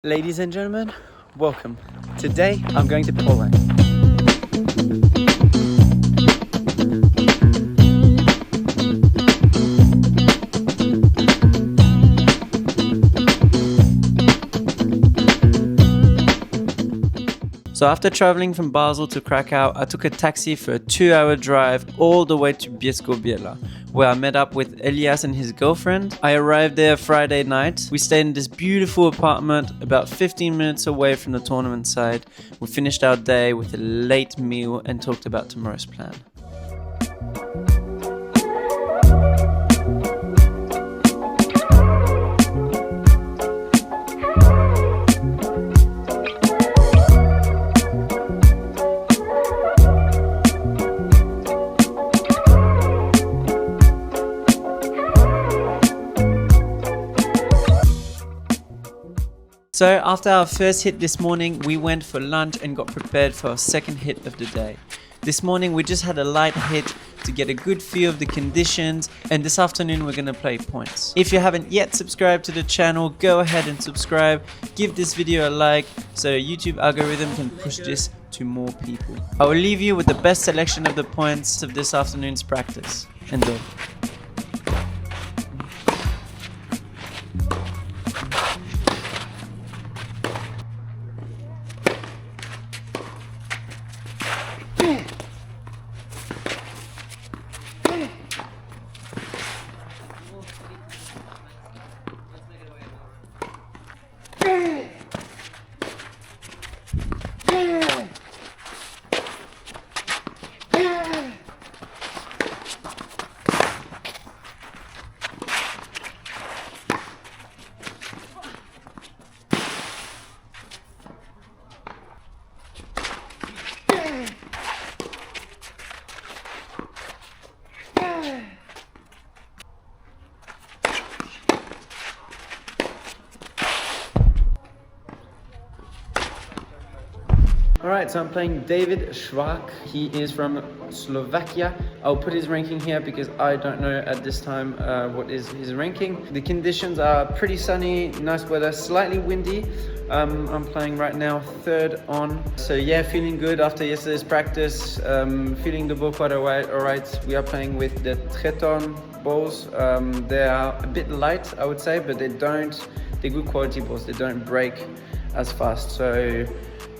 Ladies and gentlemen, welcome. Today I'm going to Poland. So after traveling from Basel to Krakow, I took a taxi for a 2-hour drive all the way to Bielsko-Biała, where I met up with Elias and his girlfriend. I arrived there Friday night. We stayed in this beautiful apartment about 15 minutes away from the tournament site. We finished our day with a late meal and talked about tomorrow's plan. So after our first hit this morning, we went for lunch and got prepared for our second hit of the day. This morning we just had a light hit to get a good feel of the conditions, and this afternoon we're gonna play points. If you haven't yet subscribed to the channel, go ahead and subscribe, give this video a like so YouTube algorithm can push this to more people. I will leave you with the best selection of the points of this afternoon's practice. Enjoy. Alright, so I'm playing David Schwak. He is from Slovakia. I'll put his ranking here because I don't know at this time what is his ranking. The conditions are pretty sunny, nice weather, slightly windy. I'm playing right now third on. So yeah, feeling good after yesterday's practice. Feeling the ball quite alright. We are playing with the Treton balls. They are a bit light, I would say, but they're good quality balls. They don't break as fast. So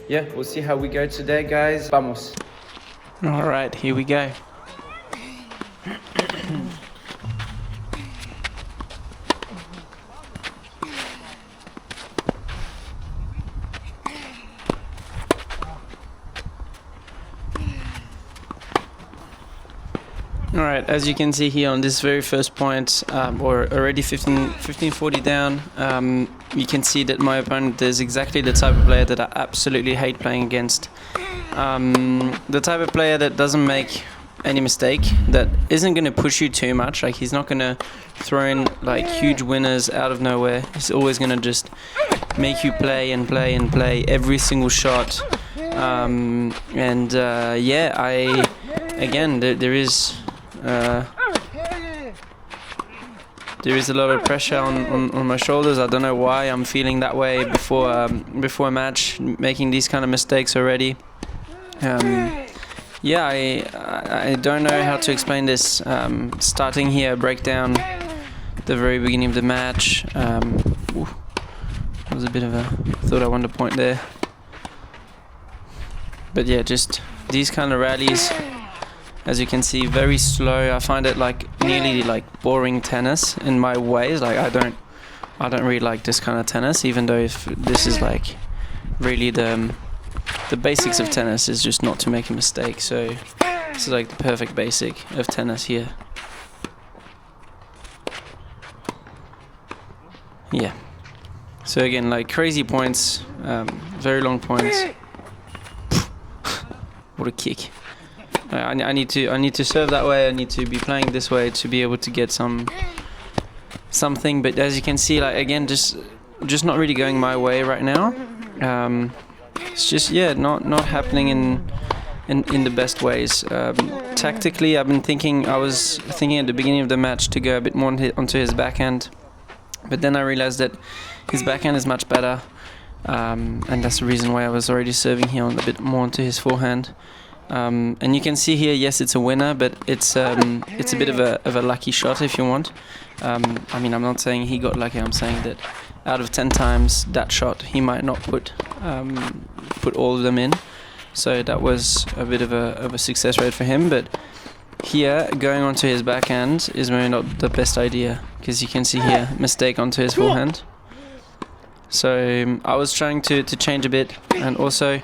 yeah, we'll see how we go today, guys. Vamos. All right, here we go. All right, as you can see here on this very first point, or already 15-40 down, you can see that my opponent is exactly the type of player that I absolutely hate playing against. The type of player that doesn't make any mistake, that isn't going to push you too much. Like, he's not going to throw in like huge winners out of nowhere. He's always going to just make you play and play and play every single shot. There is a lot of pressure on my shoulders. I don't know why I'm feeling that way before a match, making these kind of mistakes already. I don't know how to explain this. Starting here, breakdown, the very beginning of the match. That was a bit of a, thought I won the point there. But yeah, just these kind of rallies. As you can see, very slow. I find it like nearly like boring tennis in my ways. Like I don't really like this kind of tennis, even though if this is like really the basics of tennis is just not to make a mistake. So this is like the perfect basic of tennis here. Yeah. So again, like crazy points, very long points. What a kick. I need to serve that way. I need to be playing this way to be able to get something. But as you can see, like again, just not really going my way right now. It's just not happening in the best ways. Tactically, I was thinking at the beginning of the match to go a bit more onto his backhand, but then I realized that his backhand is much better. and that's the reason why I was already serving here on a bit more onto his forehand. And you can see here, yes, it's a winner, but it's a bit of a lucky shot if you want. I mean, I'm not saying he got lucky. I'm saying that out of 10 times that shot, he might not put all of them in. So that was a bit of a success rate for him. But here, going onto his backhand is maybe not the best idea, because you can see here, mistake onto his forehand. So I was trying to change a bit, and also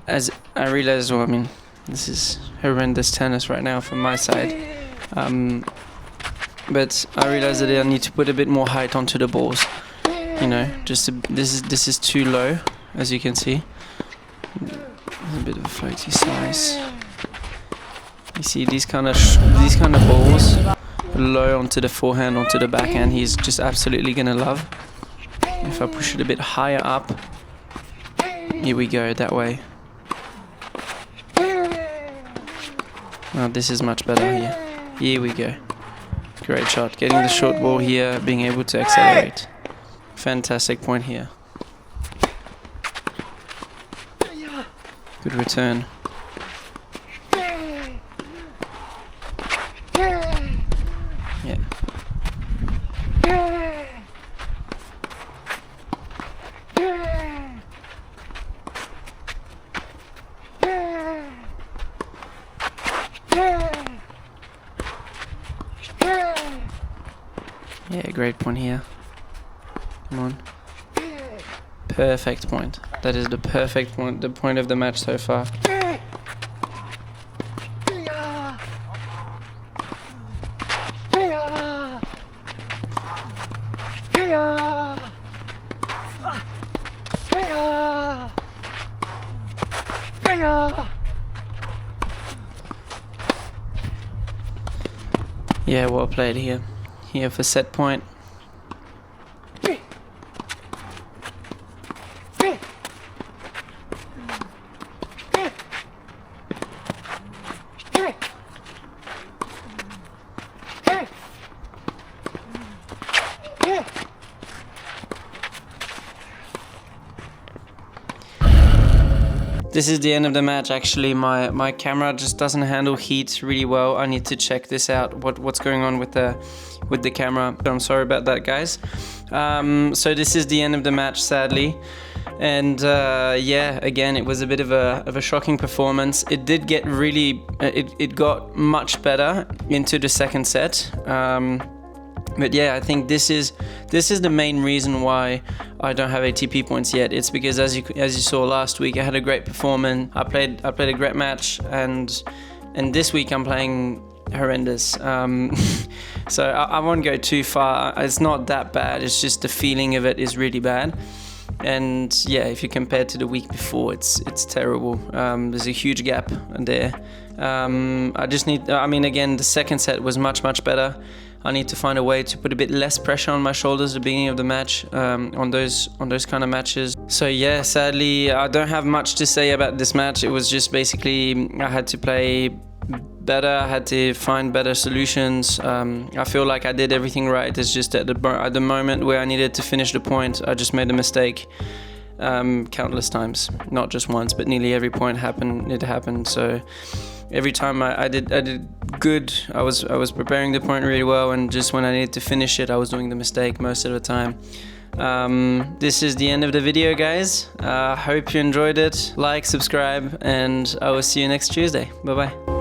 as I realized, well, I mean, this is horrendous tennis right now from my side. But I realized that I need to put a bit more height onto the balls. You know, this is too low, as you can see. There's a bit of a floaty slice. You see these kind of balls low onto the forehand, onto the backhand. He's just absolutely gonna love. If I push it a bit higher up, here we go, that way. Oh, this is much better here. Here we go. Great shot. Getting the short ball here, being able to accelerate. Fantastic point here. Good return. Yeah. Yeah, great point here. Come on. Perfect point. That is the perfect point, the point of the match so far. Yeah, well played here. Here for set point. This is the end of the match. Actually, my camera just doesn't handle heat really well. I need to check this out, what's going on with the camera. I'm sorry about that, guys. So this is the end of the match, sadly. And yeah, again, it was a bit of a shocking performance. It did get really, it got much better into the second set. But yeah, I think this is the main reason why I don't have ATP points yet. It's because as you saw last week, I had a great performance. I played a great match, and this week I'm playing horrendous. So I won't go too far. It's not that bad. It's just the feeling of it is really bad. And yeah, if you compare to the week before, it's terrible. There's a huge gap there. I mean, again, the second set was much better. I need to find a way to put a bit less pressure on my shoulders at the beginning of the match, on those kind of matches. So yeah, sadly, I don't have much to say about this match. It was just basically I had to play better. I had to find better solutions. I feel like I did everything right. It's just at the moment where I needed to finish the point, I just made a mistake countless times. Not just once, but nearly every point it happened. So every time I did good, I was preparing the point really well, and just when I needed to finish it, I was doing the mistake most of the time. This is the end of the video, guys. Hope you enjoyed it. Like, subscribe, and I will see you next Tuesday. Bye bye.